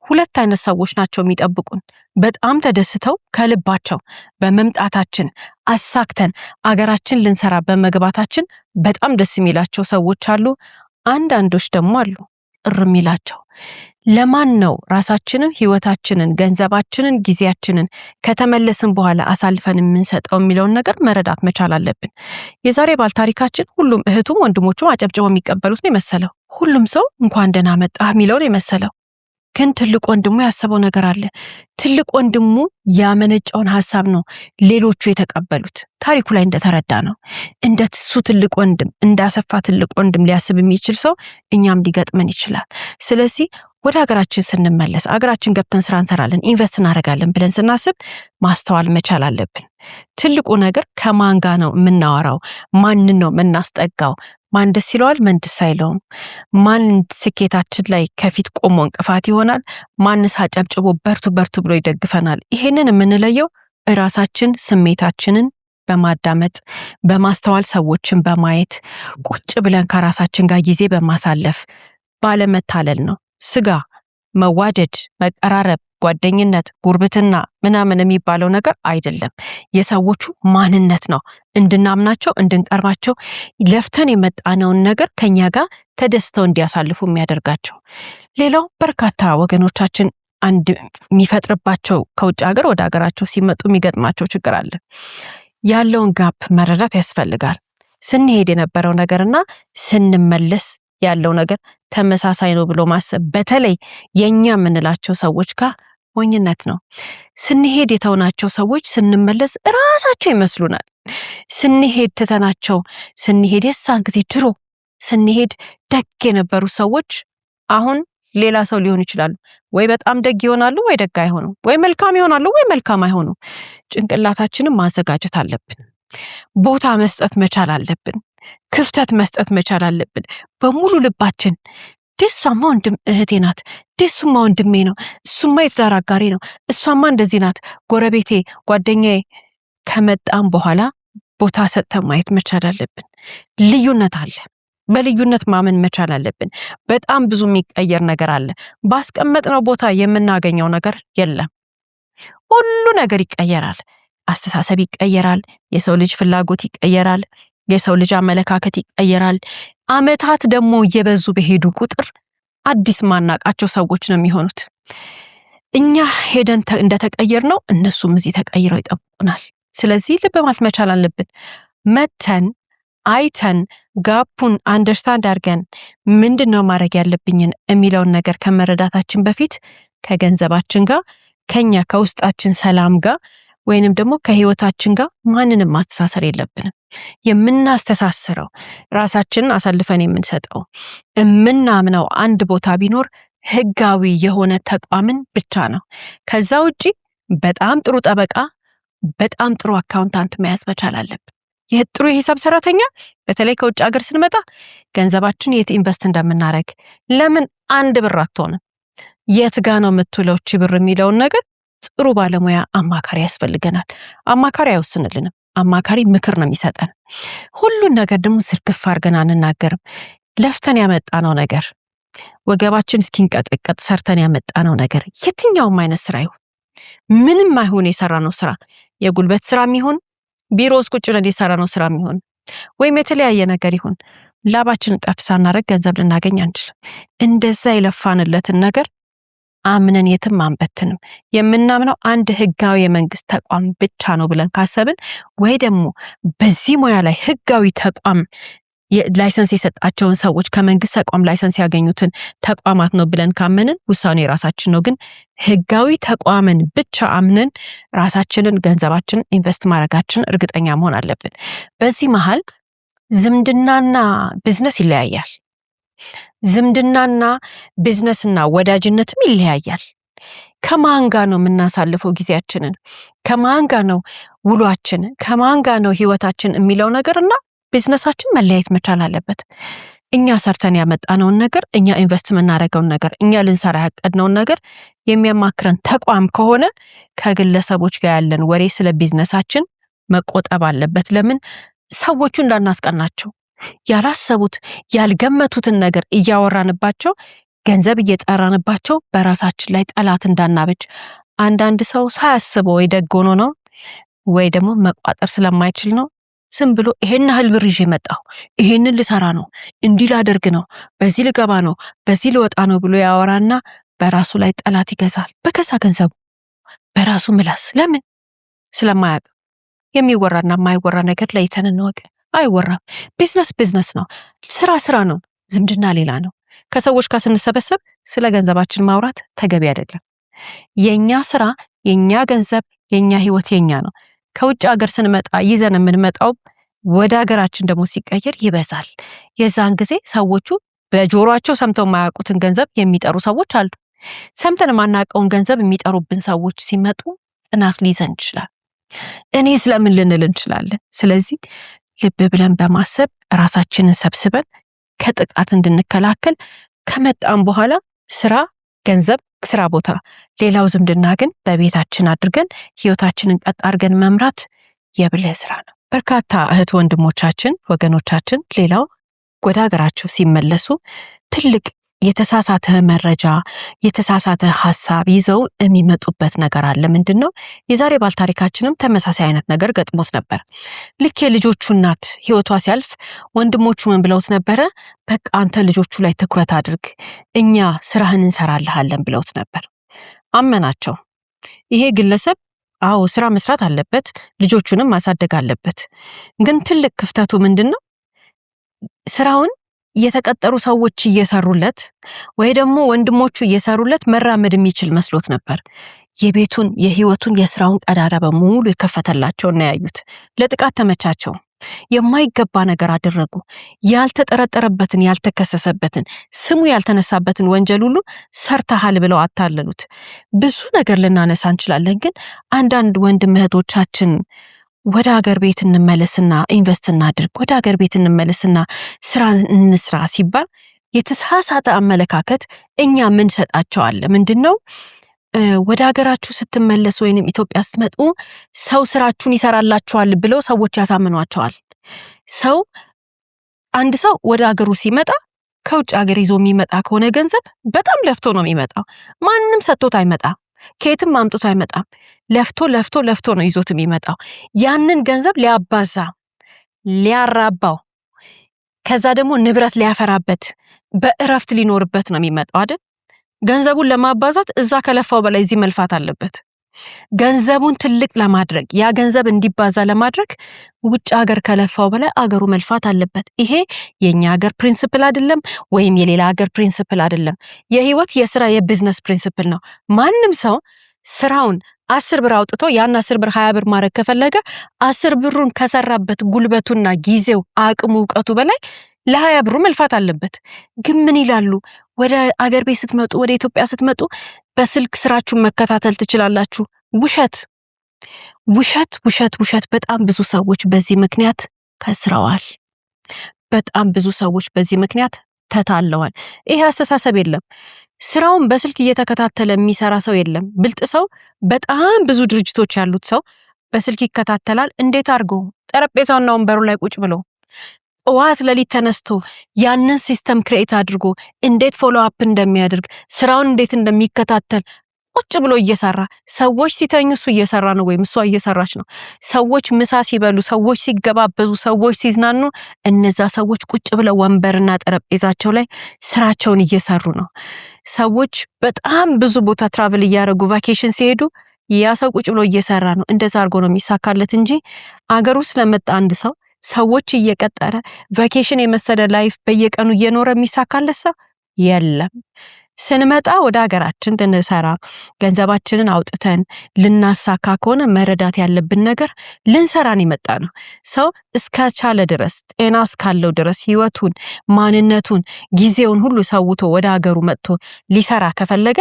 ሁለት አይነት ሰዎች ናቸው የሚጠብቁን። በጣም ተደስተው ከልባቸው በመምጣታችን አሳክተን አገራችን ልንሰራ በመግባታችን በጣም ደስ የሚላቸው ሰዎች አሉ። አንዳንዶች ደግሞ አሉ ቅር የሚላቸው። ለማን ነው ራሳችንን፣ ህይወታችንን፣ ገንዘባችንን፣ ጊዜያችንን ከተመለስን በኋላ አሳልፈን የምንሰጠው የሚለውን ነገር መረዳት መቻል አለብን። የዛሬ ባል ታሪካችን ሁሉም እህቱም ወንድሞቹም አጨብጭበው የሚቀበሉት ነው የመሰለው። ሁሉም ሰው እንኳን ደህና መጣህ የሚለው ነው የመሰለው። ግን ትልቅ ወንድሙ ያሰበው ነገር አለ። ትልቅ ወንድሙ ያመነጨውን ሐሳብ ነው ሌሎቹ የተቀበሉት። ታሪኩ ላይ እንደተረዳ ነው እንደሱ ትልቅ ወንድም እንዳሰፋ ትልቅ ወንድም ሊያስብ የሚችል ሰው እኛም ሊገጥመን ይችላል። ስለዚህ ወደ ሀገራችን ስንመለስ ሀገራችን ገብተን ስራ እንሰራለን፣ ኢንቨስት እናደርጋለን ብለን ስናስብ ማስተዋል መቻል አለብን። ትልቁ ነገር ከማን ጋር ነው የምናወራው? ማንን ነው የምናስጠጋው? ማን ደስ ይለዋል? ማን ደስ አይለውም? ማን ስኬታችን ላይ ከፊት ቆሞ እንቅፋት ይሆናል? ማንስ አጨብጭቦ በርቱ በርቱ ብሎ ይደግፈናል? ይሄንን የምንለየው ራሳችን ስሜታችንን በማዳመጥ በማስተዋል ሰዎችን በማየት ቁጭ ብለን ከራሳችን ጋር ጊዜ በማሳለፍ ባለመታለል ነው። ስጋ መዋደድ፣ መቀራረብ፣ ጓደኝነት፣ ጉርብትና ምናምን የሚባለው ነገር አይደለም። የሰዎቹ ማንነት ነው እንድናምናቸው እንድንቀርባቸው ለፍተን የመጣነውን ነገር ከኛ ጋር ተደስተው እንዲያሳልፉ የሚያደርጋቸው። ሌላው በርካታ ወገኖቻችን አንድ የሚፈጥርባቸው ከውጭ ሀገር ወደ ሀገራቸው ሲመጡ የሚገጥማቸው ችግር አለ። ያለውን ጋፕ መረዳት ያስፈልጋል። ስንሄድ የነበረው ነገርና ስንመለስ ያለው ነገር ተመሳሳይ ነው ብሎ ማሰብ በተለይ የኛ የምንላቸው ሰዎች ጋር ሞኝነት ነው። ስንሄድ የተውናቸው ሰዎች ስንመለስ ራሳቸው ይመስሉናል። ስንሄድ ትተናቸው ስንሄድ የሳን ጊዜ ድሮ ስንሄድ ደግ የነበሩ ሰዎች አሁን ሌላ ሰው ሊሆኑ ይችላሉ። ወይ በጣም ደግ ይሆናሉ ወይ ደግ አይሆኑ፣ ወይ መልካም ይሆናሉ ወይ መልካም አይሆኑ። ጭንቅላታችንን ማዘጋጀት አለብን። ቦታ መስጠት መቻል አለብን። ክፍተት መስጠት መቻል አለብን። በሙሉ ልባችን ደሷማ ወንድም እህቴ ናት፣ ደሱማ ወንድሜ ነው፣ እሱማ የትዳር አጋሬ ነው፣ እሷማ እንደዚህ ናት፣ ጎረቤቴ፣ ጓደኛዬ ከመጣም በኋላ ቦታ ሰጥተን ማየት መቻል አለብን። ልዩነት አለ። በልዩነት ማመን መቻል አለብን። በጣም ብዙ የሚቀየር ነገር አለ። ባስቀመጥነው ቦታ የምናገኘው ነገር የለም። ሁሉ ነገር ይቀየራል። አስተሳሰብ ይቀየራል። የሰው ልጅ ፍላጎት ይቀየራል። የሰው ልጅ አመለካከት ይቀየራል። አመታት ደግሞ እየበዙ በሄዱ ቁጥር አዲስ ማናቃቸው ሰዎች ነው የሚሆኑት። እኛ ሄደን እንደተቀየርነው እነሱም እዚህ ተቀይረው ይጠብቁናል። ስለዚህ ልብ ማለት መቻል አለብን። መተን አይተን ጋፑን አንደርስታንድ አድርገን ምንድነው ማድረግ ያለብኝን የሚለውን ነገር ከመረዳታችን በፊት ከገንዘባችን ጋር ከኛ ከውስጣችን ሰላም ጋር ወይንም ደግሞ ከህይወታችን ጋር ማንንም ማስተሳሰር የለብንም። የምናስተሳስረው ራሳችንን አሳልፈን የምንሰጠው የምናምነው አንድ ቦታ ቢኖር ህጋዊ የሆነ ተቋምን ብቻ ነው። ከዛ ውጪ በጣም ጥሩ ጠበቃ፣ በጣም ጥሩ አካውንታንት መያዝ መቻል አለብን። የጥሩ የሂሳብ ሰራተኛ በተለይ ከውጭ ሀገር ስንመጣ ገንዘባችን የት ኢንቨስት እንደምናደርግ ለምን አንድ ብር አትሆንም የት ጋ ነው የምትውለው ብር የሚለውን ነገር ጥሩ ባለሙያ አማካሪ ያስፈልገናል። አማካሪ አይወስንልንም። አማካሪ ምክር ነው የሚሰጠን። ሁሉን ነገር ደግሞ ዝርግፍ አድርገን አንናገርም። ለፍተን ያመጣነው ነገር ወገባችን እስኪንቀጠቀጥ ሰርተን ያመጣነው ነገር የትኛውም አይነት ስራ ይሁን ምንም አይሁን የሰራነው ስራ የጉልበት ስራም ይሁን ቢሮ ውስጥ ቁጭ ብለን የሰራነው ስራም ይሁን ወይም የተለያየ ነገር ይሁን ላባችንን ጠፍ ሳናደርግ ገንዘብ ልናገኝ አንችልም። እንደዛ የለፋንለትን ነገር አምነን የትም አንበትንም። የምናምነው አንድ ህጋዊ የመንግስት ተቋም ብቻ ነው ብለን ካሰብን ወይ ደግሞ በዚህ ሙያ ላይ ህጋዊ ተቋም ላይሰንስ የሰጣቸውን ሰዎች ከመንግስት ተቋም ላይሰንስ ያገኙትን ተቋማት ነው ብለን ካመንን ውሳኔው የራሳችን ነው። ግን ህጋዊ ተቋምን ብቻ አምነን ራሳችንን ገንዘባችንን ኢንቨስት ማድረጋችን እርግጠኛ መሆን አለብን። በዚህ መሃል ዝምድናና ቢዝነስ ይለያያል። ዝምድናና ቢዝነስና ወዳጅነትም ይለያያል። ከማን ጋር ነው የምናሳልፈው ጊዜያችንን? ከማን ጋር ነው ውሏችን? ከማን ጋር ነው ህይወታችን የሚለው ነገርና ቢዝነሳችን መለያየት መቻል አለበት። እኛ ሰርተን ያመጣነውን ነገር፣ እኛ ኢንቨስት የምናደርገውን ነገር፣ እኛ ልንሰራ ያቀድነውን ነገር የሚያማክረን ተቋም ከሆነ ከግለሰቦች ጋር ያለን ወሬ ስለ ቢዝነሳችን መቆጠብ አለበት። ለምን? ሰዎቹ እንዳናስቀናቸው ያላሰቡት ያልገመቱትን ነገር እያወራንባቸው ገንዘብ እየጠራንባቸው በራሳችን ላይ ጠላት እንዳናበጅ። አንዳንድ ሰው ሳያስበው ወይ ደግ ሆኖ ነው ወይ ደግሞ መቋጠር ስለማይችል ነው ዝም ብሎ ይሄን ያህል ብር ይዤ መጣሁ፣ ይሄንን ልሰራ ነው፣ እንዲህ ላደርግ ነው፣ በዚህ ልገባ ነው፣ በዚህ ልወጣ ነው ብሎ ያወራና በራሱ ላይ ጠላት ይገዛል። በከሳ ገንዘቡ በራሱ ምላስ። ለምን? ስለማያውቅ። የሚወራና የማይወራ ነገር ለይተን እንወቅ። አይወራም። ቢዝነስ ነው። ስራ ነው። ዝምድና ሌላ ነው። ከሰዎች ጋር ስንሰበሰብ ስለ ገንዘባችን ማውራት ተገቢ አይደለም። የኛ ስራ፣ የኛ ገንዘብ፣ የኛ ህይወት የኛ ነው። ከውጭ ሀገር ስንመጣ ይዘን የምንመጣው ወደ ሀገራችን ደግሞ ሲቀየር ይበዛል። የዛን ጊዜ ሰዎቹ በጆሮአቸው ሰምተው የማያውቁትን ገንዘብ የሚጠሩ ሰዎች አሉ። ሰምተን የማናውቀውን ገንዘብ የሚጠሩብን ሰዎች ሲመጡ ጥናት ሊይዘን ይችላል። እኔ ስለምን ልንል እንችላለን። ስለዚህ ልብ ብለን በማሰብ ራሳችንን ሰብስበን ከጥቃት እንድንከላከል ከመጣን በኋላ ስራ፣ ገንዘብ ስራ ቦታ፣ ሌላው ዝምድና ግን በቤታችን አድርገን ህይወታችንን ቀጥ አድርገን መምራት የብልህ ስራ ነው። በርካታ እህት ወንድሞቻችን፣ ወገኖቻችን ሌላው ወደ ሀገራቸው ሲመለሱ ትልቅ የተሳሳተ መረጃ፣ የተሳሳተ ሐሳብ ይዘው የሚመጡበት ነገር አለ። ምንድነው? የዛሬ ባልታሪካችንም ተመሳሳይ አይነት ነገር ገጥሞት ነበር። ልክ የልጆቹ እናት ህይወቷ ሲያልፍ ወንድሞቹ ምን ብለውት ነበረ? በቃ አንተ ልጆቹ ላይ ትኩረት አድርግ፣ እኛ ስራህን እንሰራልሃለን ብለውት ነበር። አመናቸው። ይሄ ግለሰብ አዎ ስራ መስራት አለበት፣ ልጆቹንም ማሳደግ አለበት። ግን ትልቅ ክፍተቱ ምንድነው? ስራውን የተቀጠሩ ሰዎች እየሰሩለት ወይ ደግሞ ወንድሞቹ እየሰሩለት መራመድ የሚችል መስሎት ነበር። የቤቱን፣ የህይወቱን፣ የስራውን ቀዳዳ በሙሉ የከፈተላቸው እና ያዩት ለጥቃት ተመቻቸው። የማይገባ ነገር አደረጉ። ያልተጠረጠረበትን፣ ያልተከሰሰበትን፣ ስሙ ያልተነሳበትን ወንጀል ሁሉ ሰርተሃል ብለው አታለሉት። ብዙ ነገር ልናነሳ እንችላለን። ግን አንዳንድ ወንድም እህቶቻችን ወደ ሀገር ቤት እንመለስና ኢንቨስት እናድርግ፣ ወደ ሀገር ቤት እንመለስና ስራ እንስራ ሲባል የተሳሳተ አመለካከት እኛ ምን ሰጣቸዋል? ምንድነው? ወደ ሀገራችሁ ስትመለሱ ወይንም ኢትዮጵያ ስትመጡ ሰው ስራችሁን ይሰራላችኋል ብለው ሰዎች ያሳምኗቸዋል። ሰው አንድ ሰው ወደ ሀገሩ ሲመጣ ከውጭ ሀገር ይዞ የሚመጣ ከሆነ ገንዘብ በጣም ለፍቶ ነው የሚመጣው። ማንም ሰጥቶት አይመጣም። ከየትም አምጥቶ አይመጣም። ለፍቶ ነው ይዞት የሚመጣው። ያንን ገንዘብ ሊያባዛ ሊያራባው ከዛ ደግሞ ንብረት ሊያፈራበት በእረፍት ሊኖርበት ነው የሚመጣው አይደል? ገንዘቡን ለማባዛት እዛ ከለፋው በላይ እዚህ መልፋት አለበት። ገንዘቡን ትልቅ ለማድረግ ያ ገንዘብ እንዲባዛ ለማድረግ ውጭ ሀገር ከለፋው በላይ አገሩ መልፋት አለበት። ይሄ የኛ ሀገር ፕሪንሲፕል አይደለም ወይም የሌላ ሀገር ፕሪንሲፕል አይደለም። የህይወት የሥራ የቢዝነስ ፕሪንሲፕል ነው። ማንም ሰው ስራውን 10 ብር አውጥቶ ያን 10 ብር 20 ብር ማድረግ ከፈለገ 10 ብሩን ከሰራበት ጉልበቱና ጊዜው አቅሙ ዕውቀቱ በላይ ለ20 ብሩ መልፋት አለበት። ግን ምን ይላሉ? ወደ አገር ቤት ስትመጡ ወደ ኢትዮጵያ ስትመጡ በስልክ ስራችሁን መከታተል ትችላላችሁ። ውሸት። በጣም ብዙ ሰዎች በዚህ ምክንያት ከስረዋል። በጣም ብዙ ሰዎች በዚህ ምክንያት ተታለዋል። ይሄ አስተሳሰብ የለም። ስራውን በስልክ እየተከታተለ የሚሰራ ሰው የለም። ብልጥ ሰው በጣም ብዙ ድርጅቶች ያሉት ሰው በስልክ ይከታተላል። እንዴት አድርጎ ጠረጴዛውና ወንበሩ ላይ ቁጭ ብሎ ጠዋት ለሊት ተነስቶ ያንን ሲስተም ክሬት አድርጎ እንዴት ፎሎ አፕ እንደሚያደርግ ስራውን እንዴት እንደሚከታተል ቁጭ ብሎ እየሰራ ሰዎች ሲተኙ እሱ እየሰራ ነው ወይም እሷ እየሰራች ነው። ሰዎች ምሳ ሲበሉ፣ ሰዎች ሲገባበዙ፣ ሰዎች ሲዝናኑ እነዛ ሰዎች ቁጭ ብለው ወንበርና ጠረጴዛቸው ላይ ስራቸውን እየሰሩ ነው። ሰዎች በጣም ብዙ ቦታ ትራቨል እያደረጉ ቫኬሽን ሲሄዱ ያ ሰው ቁጭ ብሎ እየሰራ ነው። እንደዛ አድርጎ ነው የሚሳካለት እንጂ አገሩ ስለመጣ አንድ ሰው ሰዎች እየቀጠረ ቫኬሽን የመሰለ ላይፍ በየቀኑ እየኖረ የሚሳካለት ሰው የለም። ስንመጣ ወደ ሀገራችን ልንሰራ ገንዘባችንን አውጥተን ልናሳካ ከሆነ መረዳት ያለብን ነገር ልንሰራን ይመጣ ነው። ሰው እስከቻለ ድረስ ጤና እስካለው ድረስ ህይወቱን፣ ማንነቱን፣ ጊዜውን ሁሉ ሰውቶ ወደ ሀገሩ መጥቶ ሊሰራ ከፈለገ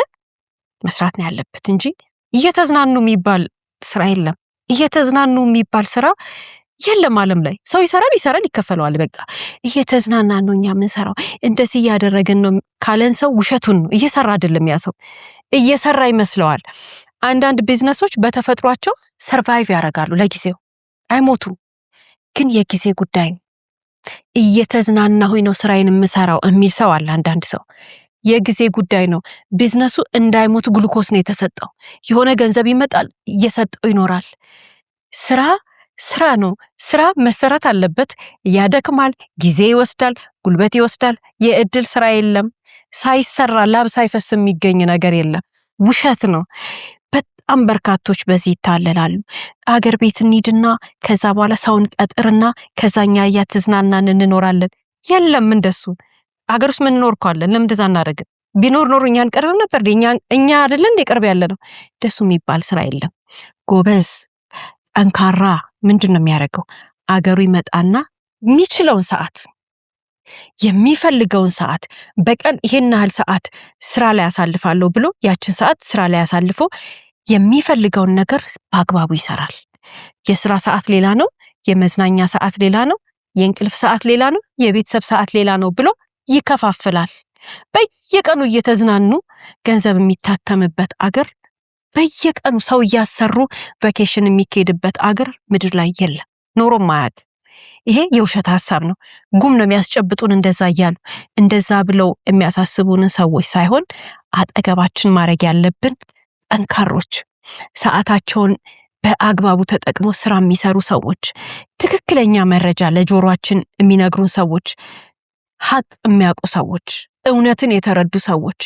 መስራት ነው ያለበት እንጂ እየተዝናኑ የሚባል ስራ የለም። እየተዝናኑ የሚባል ስራ የለም ዓለም ላይ። ሰው ይሰራል ይከፈለዋል። በቃ እየተዝናና ነው እኛ ምን ሰራው እንደዚህ ያደረገን ነው ካለን ሰው ውሸቱን ነው። እየሰራ አይደለም። ያ ሰው እየሰራ ይመስለዋል። አንዳንድ ቢዝነሶች በተፈጥሯቸው ሰርቫይቭ ያደርጋሉ፣ ለጊዜው አይሞቱም። ግን የጊዜ ጉዳይ ነው። እየተዝናናሁኝ ነው ስራዬን የምሰራው የሚል ሰው አለ። አንዳንድ ሰው የጊዜ ጉዳይ ነው። ቢዝነሱ እንዳይሞት ግሉኮስ ነው የተሰጠው። የሆነ ገንዘብ ይመጣል፣ እየሰጠው ይኖራል። ስራ ነው። ስራ መሰራት አለበት። ያደክማል፣ ጊዜ ይወስዳል፣ ጉልበት ይወስዳል። የእድል ስራ የለም። ሳይሰራ ላብ ሳይፈስ የሚገኝ ነገር የለም። ውሸት ነው። በጣም በርካቶች በዚህ ይታለላሉ። አገር ቤት እንሂድና ከዛ በኋላ ሰውን ቀጥርና ከዛኛ እያተዝናናን እንኖራለን። የለም እንደሱ። አገር ውስጥ ምን ኖር ካለን ለምን እንደዛ እናደርግ? ቢኖር ኖር እኛን ቀርብ ነበር። እኛ አይደለን እንደ ቀርብ ያለ ነው። ደሱ የሚባል ስራ የለም። ጎበዝ ጠንካራ ምንድነው የሚያደርገው? አገሩ ይመጣና የሚፈልገውን ሰዓት በቀን ይሄን ያህል ሰዓት ስራ ላይ ያሳልፋለሁ ብሎ ያችን ሰዓት ስራ ላይ ያሳልፎ የሚፈልገውን ነገር በአግባቡ ይሰራል። የስራ ሰዓት ሌላ ነው፣ የመዝናኛ ሰዓት ሌላ ነው፣ የእንቅልፍ ሰዓት ሌላ ነው፣ የቤተሰብ ሰዓት ሌላ ነው ብሎ ይከፋፍላል። በየቀኑ እየተዝናኑ ገንዘብ የሚታተምበት አገር፣ በየቀኑ ሰው እያሰሩ ቫኬሽን የሚካሄድበት አገር ምድር ላይ የለም፣ ኖሮም አያውቅም። ይሄ የውሸት ሐሳብ ነው። ጉም ነው የሚያስጨብጡን እንደዛ እያሉ እንደዛ ብለው የሚያሳስቡን ሰዎች ሳይሆን አጠገባችን ማድረግ ያለብን ጠንካሮች፣ ሰዓታቸውን በአግባቡ ተጠቅሞ ስራ የሚሰሩ ሰዎች፣ ትክክለኛ መረጃ ለጆሮአችን የሚነግሩን ሰዎች፣ ሀቅ የሚያውቁ ሰዎች፣ እውነትን የተረዱ ሰዎች፣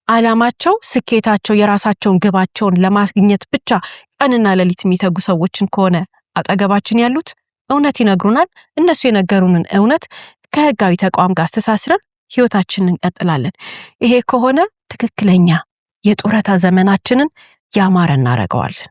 ዓላማቸው ስኬታቸው የራሳቸውን ግባቸውን ለማግኘት ብቻ ቀንና ሌሊት የሚተጉ ሰዎችን ከሆነ አጠገባችን ያሉት እውነት ይነግሩናል። እነሱ የነገሩንን እውነት ከህጋዊ ተቋም ጋር አስተሳስረን ህይወታችንን እንቀጥላለን። ይሄ ከሆነ ትክክለኛ የጡረታ ዘመናችንን ያማረ እናደርገዋለን።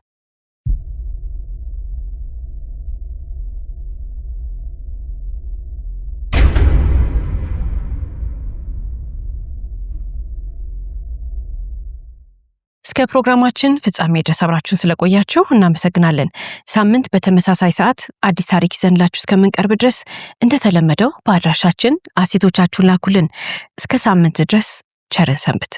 እስከ ፕሮግራማችን ፍጻሜ ድረስ አብራችሁን ስለቆያችሁ እናመሰግናለን። ሳምንት በተመሳሳይ ሰዓት አዲስ ታሪክ ይዘንላችሁ እስከምንቀርብ ድረስ እንደተለመደው በአድራሻችን አስተያየቶቻችሁን ላኩልን። እስከ ሳምንት ድረስ ቸር ሰንብቱ።